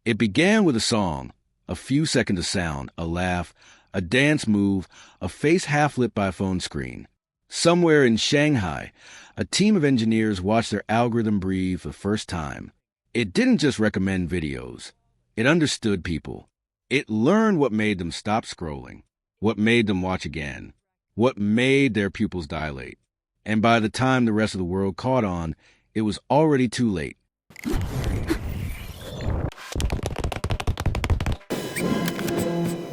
It began with a song, a few seconds of sound, a laugh, a dance move, a face half lit by a phone screen. Somewhere in Shanghai, a team of engineers watched their algorithm breathe for the first time. It didn't just recommend videos. It understood people. It learned what made them stop scrolling, what made them watch again, what made their pupils dilate. And by the time the rest of the world caught on, it was already too late.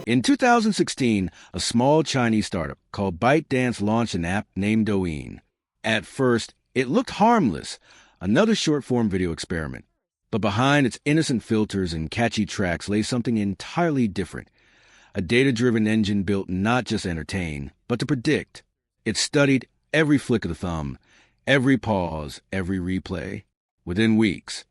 In 2016, a small Chinese startup called ByteDance launched an app named Douyin. At first, it looked harmless, another short-form video experiment. But behind its innocent filters and catchy tracks lay something entirely different. A data-driven engine built not just to entertain, but to predict. It studied every flick of the thumb, every pause, every replay. Within weeks,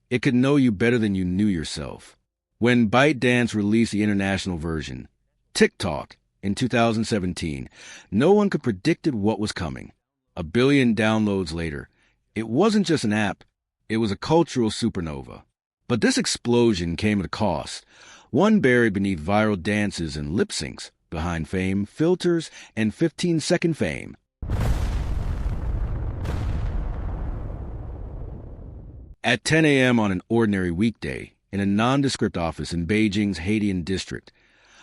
it could know you better than you knew yourself. When ByteDance released the international version, TikTok, in 2017, no one could predict what was coming. 1 billion downloads later, it wasn't just an app, it was a cultural supernova. But this explosion came at a cost, one buried beneath viral dances and lip syncs, behind fame, filters, and 15-second fame. At 10 a.m. on an ordinary weekday, in a nondescript office in Beijing's Haidian district,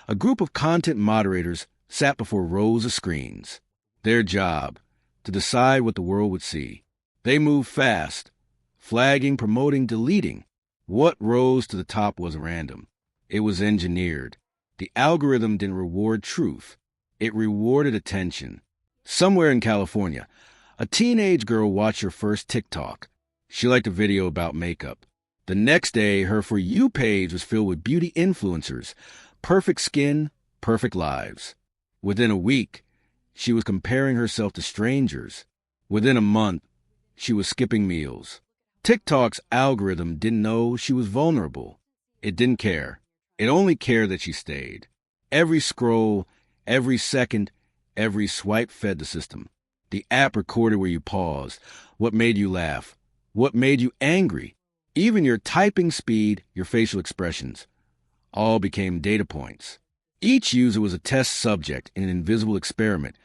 a group of content moderators sat before rows of screens. Their job, to decide what the world would see. They moved fast, flagging, promoting, deleting. What rose to the top was random. It was engineered. The algorithm didn't reward truth. It rewarded attention. Somewhere in California, a teenage girl watched her first TikTok. She liked a video about makeup. The next day, her For You page was filled with beauty influencers. Perfect skin, perfect lives. Within a week, she was comparing herself to strangers. Within a month, she was skipping meals. TikTok's algorithm didn't know she was vulnerable. It didn't care. It only cared that she stayed. Every scroll, every second, every swipe fed the system. The app recorded where you paused, what made you laugh, what made you angry. Even your typing speed, your facial expressions, all became data points. Each user was a test subject in an invisible experiment,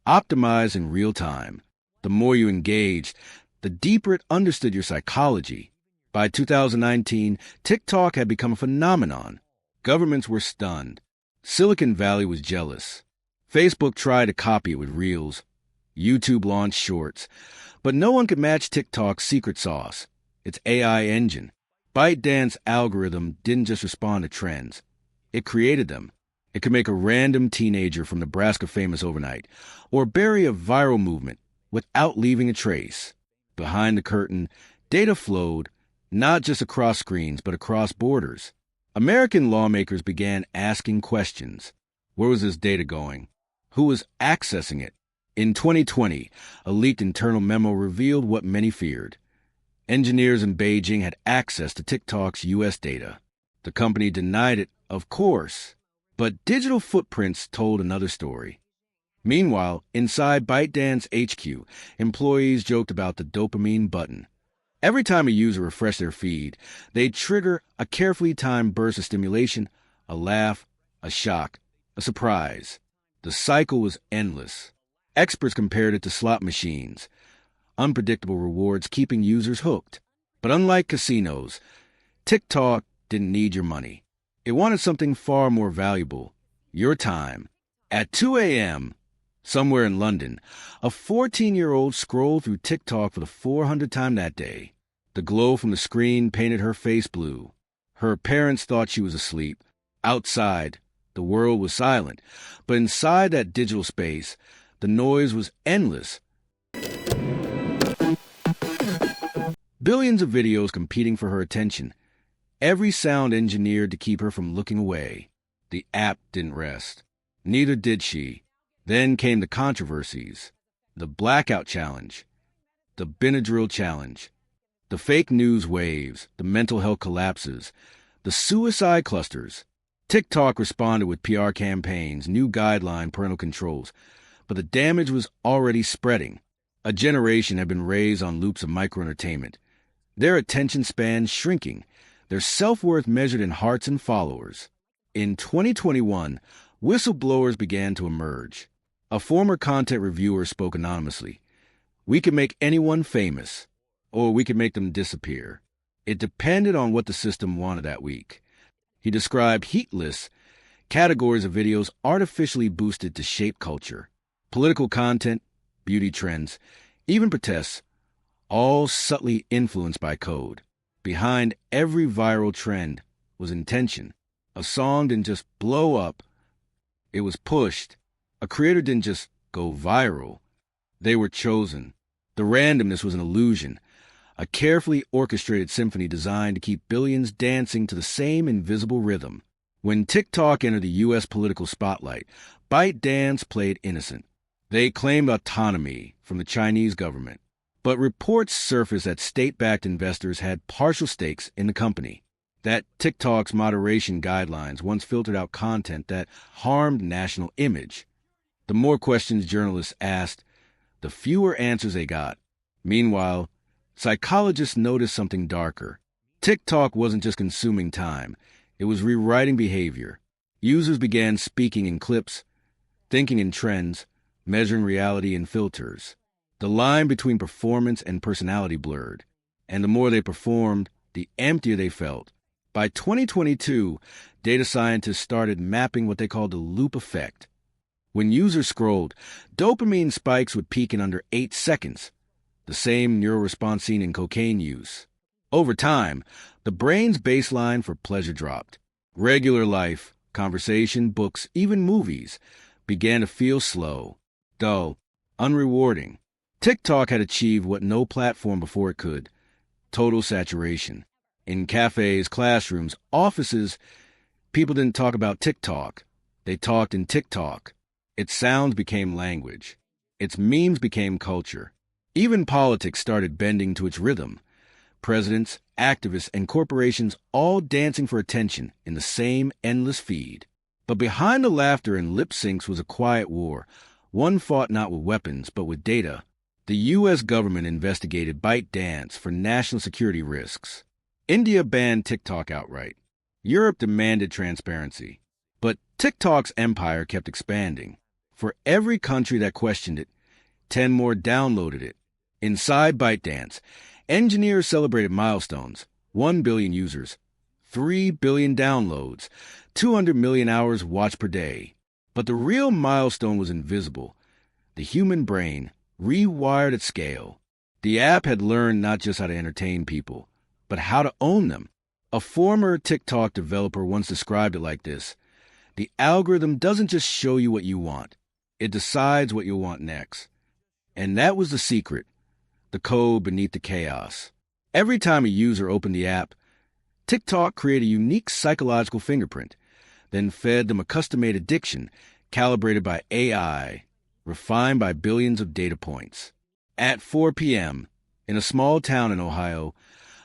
optimized in real time. The more you engaged, the deeper it understood your psychology. By 2019, TikTok had become a phenomenon. Governments were stunned. Silicon Valley was jealous. Facebook tried to copy it with Reels. YouTube launched Shorts. But no one could match TikTok's secret sauce, its AI engine. ByteDance algorithm didn't just respond to trends. It created them. It could make a random teenager from Nebraska famous overnight, or bury a viral movement without leaving a trace. Behind the curtain, data flowed, not just across screens, but across borders. American lawmakers began asking questions. Where was this data going? Who was accessing it? In 2020, a leaked internal memo revealed what many feared. Engineers in Beijing had access to TikTok's U.S. data. The company denied it, of course, but digital footprints told another story. Meanwhile, inside ByteDance HQ, employees joked about the dopamine button. Every time a user refreshed their feed, they'd trigger a carefully timed burst of stimulation, a laugh, a shock, a surprise. The cycle was endless. Experts compared it to slot machines, unpredictable rewards keeping users hooked. But unlike casinos, TikTok didn't need your money. It wanted something far more valuable, your time. At 2 a.m., somewhere in London, a 14-year-old scrolled through TikTok for the 400th time that day. The glow from the screen painted her face blue. Her parents thought she was asleep. Outside, the world was silent. But inside that digital space, the noise was endless. Billions of videos competing for her attention. Every sound engineered to keep her from looking away. The app didn't rest. Neither did she. Then came the controversies. The blackout challenge. The Benadryl challenge. The fake news waves. The mental health collapses. The suicide clusters. TikTok responded with PR campaigns, new guideline parental controls. But the damage was already spreading. A generation had been raised on loops of microentertainment. Their attention span shrinking, their self-worth measured in hearts and followers. In 2021, whistleblowers began to emerge. A former content reviewer spoke anonymously. "We could make anyone famous, or we could make them disappear. It depended on what the system wanted that week." He described heat lists, categories of videos artificially boosted to shape culture. Political content, beauty trends, even protests, all subtly influenced by code. Behind every viral trend was intention. A song didn't just blow up, it was pushed. A creator didn't just go viral, they were chosen. The randomness was an illusion, a carefully orchestrated symphony designed to keep billions dancing to the same invisible rhythm. When TikTok entered the U.S. political spotlight, ByteDance played innocent. They claimed autonomy from the Chinese government, but reports surfaced that state-backed investors had partial stakes in the company, that TikTok's moderation guidelines once filtered out content that harmed national image. The more questions journalists asked, the fewer answers they got. Meanwhile, psychologists noticed something darker. TikTok wasn't just consuming time, it was rewriting behavior. Users began speaking in clips, thinking in trends, measuring reality in filters. The line between performance and personality blurred, and the more they performed, the emptier they felt. By 2022, data scientists started mapping what they called the loop effect. When users scrolled, dopamine spikes would peak in under 8 seconds, the same neural response seen in cocaine use. Over time, the brain's baseline for pleasure dropped. Regular life, conversation, books, even movies began to feel slow, dull, unrewarding. TikTok had achieved what no platform before it could: total saturation. In cafes, classrooms, offices, people didn't talk about TikTok. They talked in TikTok. Its sounds became language. Its memes became culture. Even politics started bending to its rhythm. Presidents, activists, and corporations all dancing for attention in the same endless feed. But behind the laughter and lip syncs was a quiet war, one fought not with weapons but with data. The U.S. government investigated ByteDance for national security risks. India banned TikTok outright. Europe demanded transparency. But TikTok's empire kept expanding. For every country that questioned it, 10 more downloaded it. Inside ByteDance, engineers celebrated milestones: 1 billion users, 3 billion downloads, 200 million hours watched per day. But the real milestone was invisible: the human brain, rewired at scale. The app had learned not just how to entertain people, but how to own them. A former TikTok developer once described it like this: the algorithm doesn't just show you what you want, it decides what you'll want next. And that was the secret, the code beneath the chaos. Every time a user opened the app, TikTok created a unique psychological fingerprint, then fed them a custom-made addiction calibrated by AI, refined by billions of data points. At 4 p.m., in a small town in Ohio,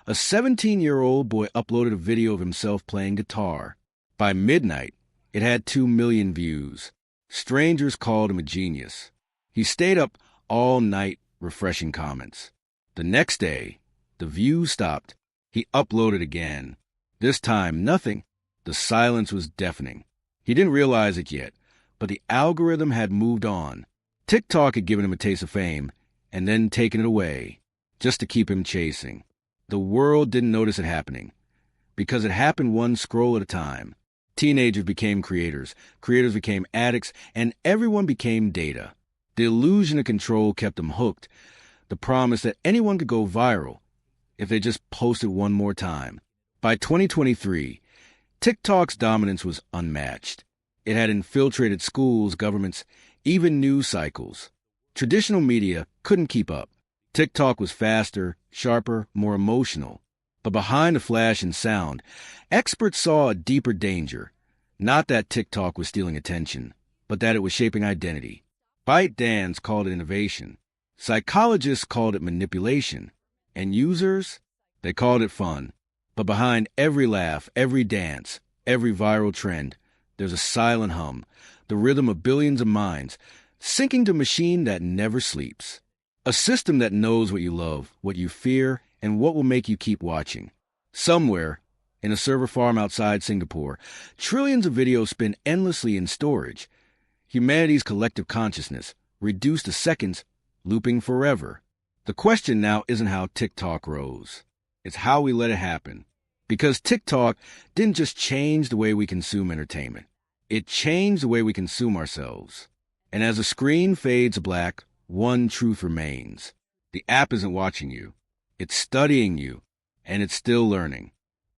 a 17-year-old boy uploaded a video of himself playing guitar. By midnight, it had 2 million views. Strangers called him a genius. He stayed up all night refreshing comments. The next day, the views stopped. He uploaded again. This time, nothing. The silence was deafening. He didn't realize it yet, but the algorithm had moved on. TikTok had given him a taste of fame, and then taken it away, just to keep him chasing. The world didn't notice it happening, because it happened one scroll at a time. Teenagers became creators, creators became addicts, and everyone became data. The illusion of control kept them hooked, the promise that anyone could go viral if they just posted one more time. By 2023, TikTok's dominance was unmatched. It had infiltrated schools, governments, even news cycles. Traditional media couldn't keep up. TikTok was faster, sharper, more emotional. But behind the flash and sound, experts saw a deeper danger. Not that TikTok was stealing attention, but that it was shaping identity. ByteDance called it innovation. Psychologists called it manipulation. And users, they called it fun. But behind every laugh, every dance, every viral trend, there's a silent hum, the rhythm of billions of minds, syncing to a machine that never sleeps. A system that knows what you love, what you fear, and what will make you keep watching. Somewhere, In a server farm outside Singapore, trillions of videos spin endlessly in storage. Humanity's collective consciousness, reduced to seconds, looping forever. The question now isn't how TikTok rose. It's how we let it happen. Because TikTok didn't just change the way we consume entertainment. It changed the way we consume ourselves. And as the screen fades black, one truth remains. The app isn't watching you. It's studying you, and it's still learning.